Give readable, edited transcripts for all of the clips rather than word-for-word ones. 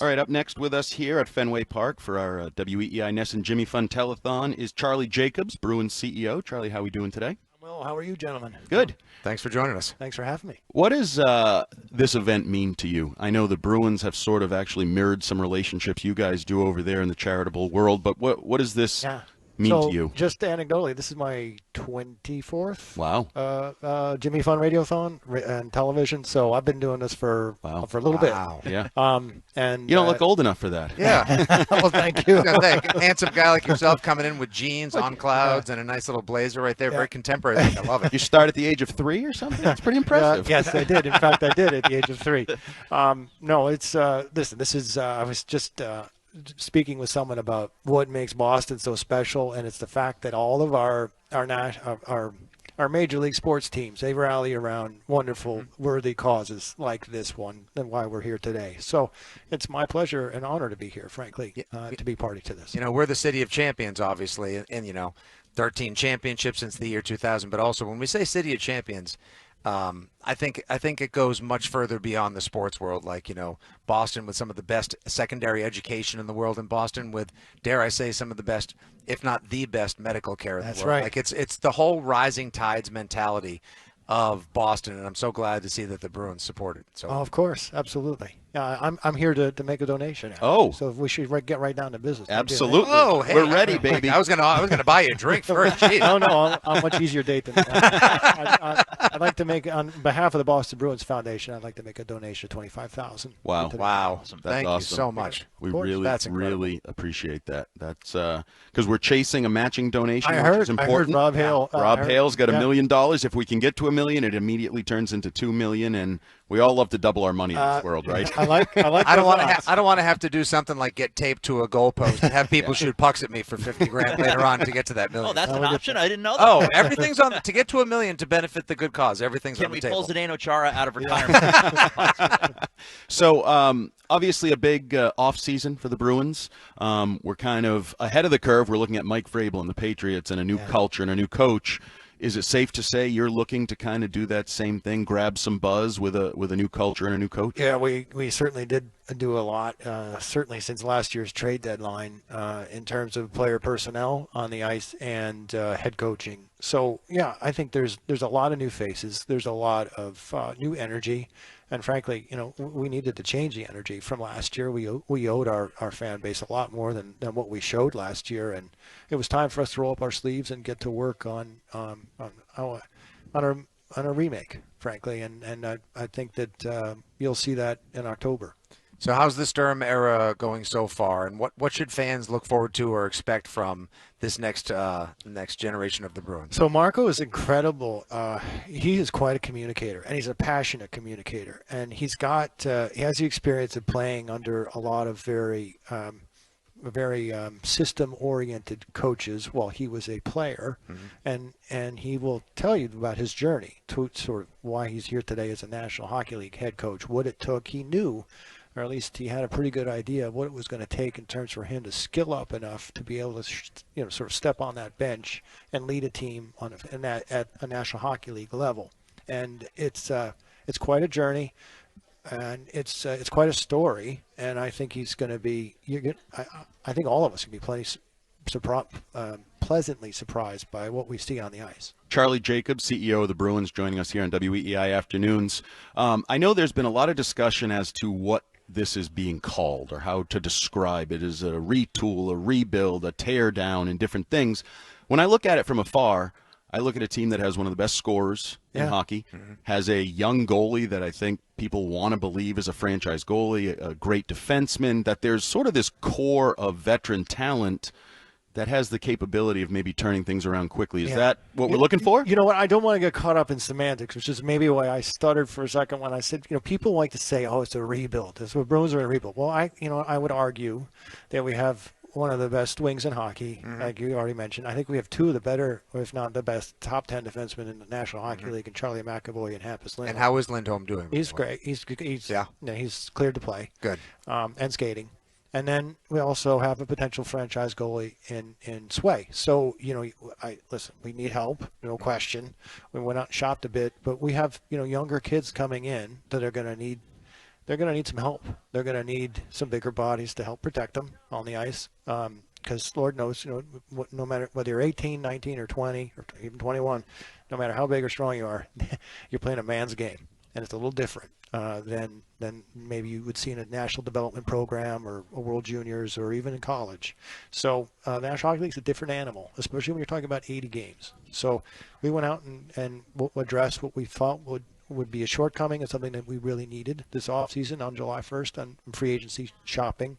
All right, up next with us here at Fenway Park for our WEEI NESN Jimmy Fun Telethon is Charlie Jacobs, Bruins CEO. Charlie, how are we doing today? Well, how are you, gentlemen? Good. Thanks for joining us. Thanks for having me. What does this event mean to you? I know the Bruins have sort of actually mirrored some relationships you guys do over there in the charitable world, but what does this mean to you? Just anecdotally, this is my 24th Jimmy Fun Radio-Thon and television, so I've been doing this for a little bit. Yeah. And you don't look old enough for that. Yeah. Well, thank you. A handsome guy like yourself coming in with jeans on clouds and a nice little blazer right there. Very contemporary. I love it. You start at the age of 3 or something? That's pretty impressive. Yes, I did. In fact, I did at the age of 3. No, it's listen, this is I was just speaking with someone about what makes Boston so special, and it's the fact that all of our major league sports teams, they rally around wonderful, worthy causes like this one, and why we're here today. So it's my pleasure and honor to be here, frankly, to be party to this. You know, we're the city of champions, obviously, and you know, 13 championships since the year 2000. But also, when we say city of champions, I think it goes much further beyond the sports world. Like, you know, Boston with some of the best secondary education in the world, in Boston with, dare I say, some of the best, if not the best, medical care in the world. That's right. Like it's the whole rising tides mentality of Boston, and I'm so glad to see that the Bruins support it. So, of course, absolutely. I'm here to make a donation. So we should get right down to business. Absolutely. Oh, hey, we're ready, baby. I was gonna buy you a drink first. Jeez. No, I'm a much easier date than that. I'd like to make, on behalf of the Boston Bruins Foundation, I'd like to make a donation of $25,000. Wow. Awesome. Thank you so much. We really appreciate that. That's because we're chasing a matching donation, I which heard, is important. Rob Hale. Rob Hale's got $1 million. If we can get to $1 million, it immediately turns into $2 million, and we all love to double our money in this world, right? I don't want to have to do something like get taped to a goalpost and have people shoot pucks at me for $50,000 later on to get to that $1 million. Oh, that's an option. I didn't know that. Oh, everything's on to get to $1 million to benefit the good cause. Everything's on the table. Can we pull Zdeno Chara out of retirement? So, obviously a big off season for the Bruins. We're kind of ahead of the curve. We're looking at Mike Vrabel and the Patriots and a new culture and a new coach. Is it safe to say you're looking to kind of do that same thing, grab some buzz with a new culture and a new coach? Yeah, we certainly did do a lot, certainly since last year's trade deadline, in terms of player personnel on the ice and head coaching. So, yeah, I think there's a lot of new faces. There's a lot of new energy. And frankly, you know, we needed to change the energy from last year. We owed our fan base a lot more than what we showed last year, and it was time for us to roll up our sleeves and get to work on a remake, frankly. And I think that you'll see that in October. So how's the Sturm era going so far, and what should fans look forward to or expect from this next generation of the Bruins? So Marco is incredible. He is quite a communicator, and he's a passionate communicator. And he has the experience of playing under a lot of very system-oriented coaches while he was a player, and he will tell you about his journey to sort of why he's here today as a National Hockey League head coach, what it took. He knew, or at least he had a pretty good idea of what it was going to take in terms for him to skill up enough to be able to, sort of step on that bench and lead a team at a National Hockey League level. And it's quite a journey, and it's quite a story. And I think he's going to be. I think all of us can be pleasantly surprised by what we see on the ice. Charlie Jacobs, CEO of the Bruins, joining us here on WEEI Afternoons. I know there's been a lot of discussion as to what this is being called or how to describe it. As a retool, a rebuild, a tear down, and different things. When I look at it from afar, I look at a team that has one of the best scorers in hockey, has a young goalie that I think people want to believe is a franchise goalie, a great defenseman, that there's sort of this core of veteran talent that has the capability of maybe turning things around quickly. Is that what we're looking for? You know what? I don't want to get caught up in semantics, which is maybe why I stuttered for a second when I said, people like to say, oh, it's a rebuild. The Bruins are in a rebuild. Well, I would argue that we have one of the best wings in hockey, like you already mentioned. I think we have two of the better, or if not the best, top 10 defensemen in the National Hockey League, and Charlie McAvoy and Hampus Lindholm. And how is Lindholm doing? He's great. He's cleared to play. Good. And skating. And then we also have a potential franchise goalie in Sway. So, listen, we need help, no question. We went out and shopped a bit, but we have, younger kids coming in that are going to need they're going to need some help. They're going to need some bigger bodies to help protect them on the ice. Because Lord knows, no matter whether you're 18, 19, or 20, or even 21, no matter how big or strong you are, you're playing a man's game, and it's a little different than maybe you would see in a national development program or a World Juniors or even in college. So the National Hockey League is a different animal, especially when you're talking about 80 games. So we went out and addressed what we thought would be a shortcoming and something that we really needed this offseason on July 1st on free agency shopping.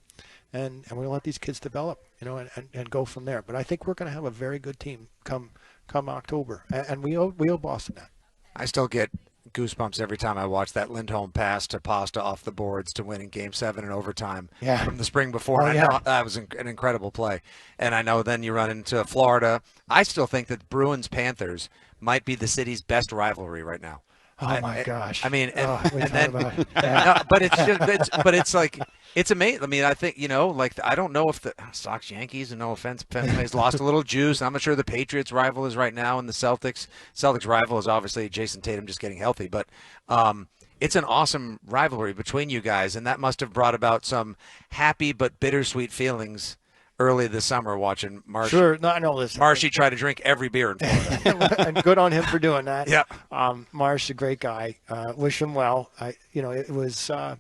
And we're going to let these kids develop, and go from there. But I think we're going to have a very good team come October. And we owe Boston that. I still get goosebumps every time I watch that Lindholm pass to Pasta off the boards to win in Game 7 in overtime from the spring before. Oh, I know that was an incredible play. And I know then you run into Florida. I still think that Bruins-Panthers might be the city's best rivalry right now. Oh my gosh! I mean, but it's amazing. I mean, I think I don't know if the Sox Yankees, and no offense, Fenway's lost a little juice. I'm not sure the Patriots rival is right now, and the Celtics rival is obviously Jason Tatum just getting healthy. But it's an awesome rivalry between you guys, and that must have brought about some happy but bittersweet feelings early this summer watching Marshy. Sure, no, I know this. Marshy tried to drink every beer in Florida. And good on him for doing that. Yeah. Marsh, a great guy. Wish him well. It was. I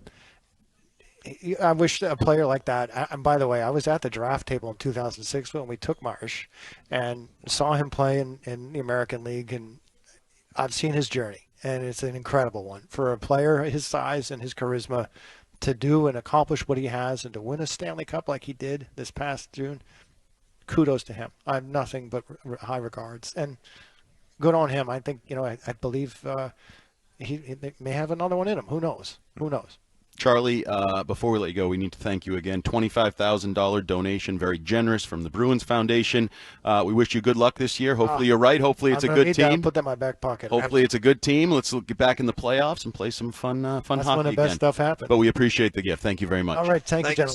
wish a player like that. And by the way, I was at the draft table in 2006 when we took Marsh, and saw him play in the American League, and I've seen his journey, and it's an incredible one for a player his size and his charisma. To do and accomplish what he has and to win a Stanley Cup like he did this past June, kudos to him. I have nothing but high regards, and good on him. I think, I believe he may have another one in him. Who knows? Charlie, before we let you go, we need to thank you again. $25,000 donation, very generous, from the Bruins Foundation. We wish you good luck this year. Hopefully you're right. Hopefully it's a good team. Put that in my back pocket. Hopefully it's a good team. Let's get back in the playoffs and play some fun That's hockey when the best again. stuff happens. But we appreciate the gift. Thank you very much. All right. Thank you, gentlemen.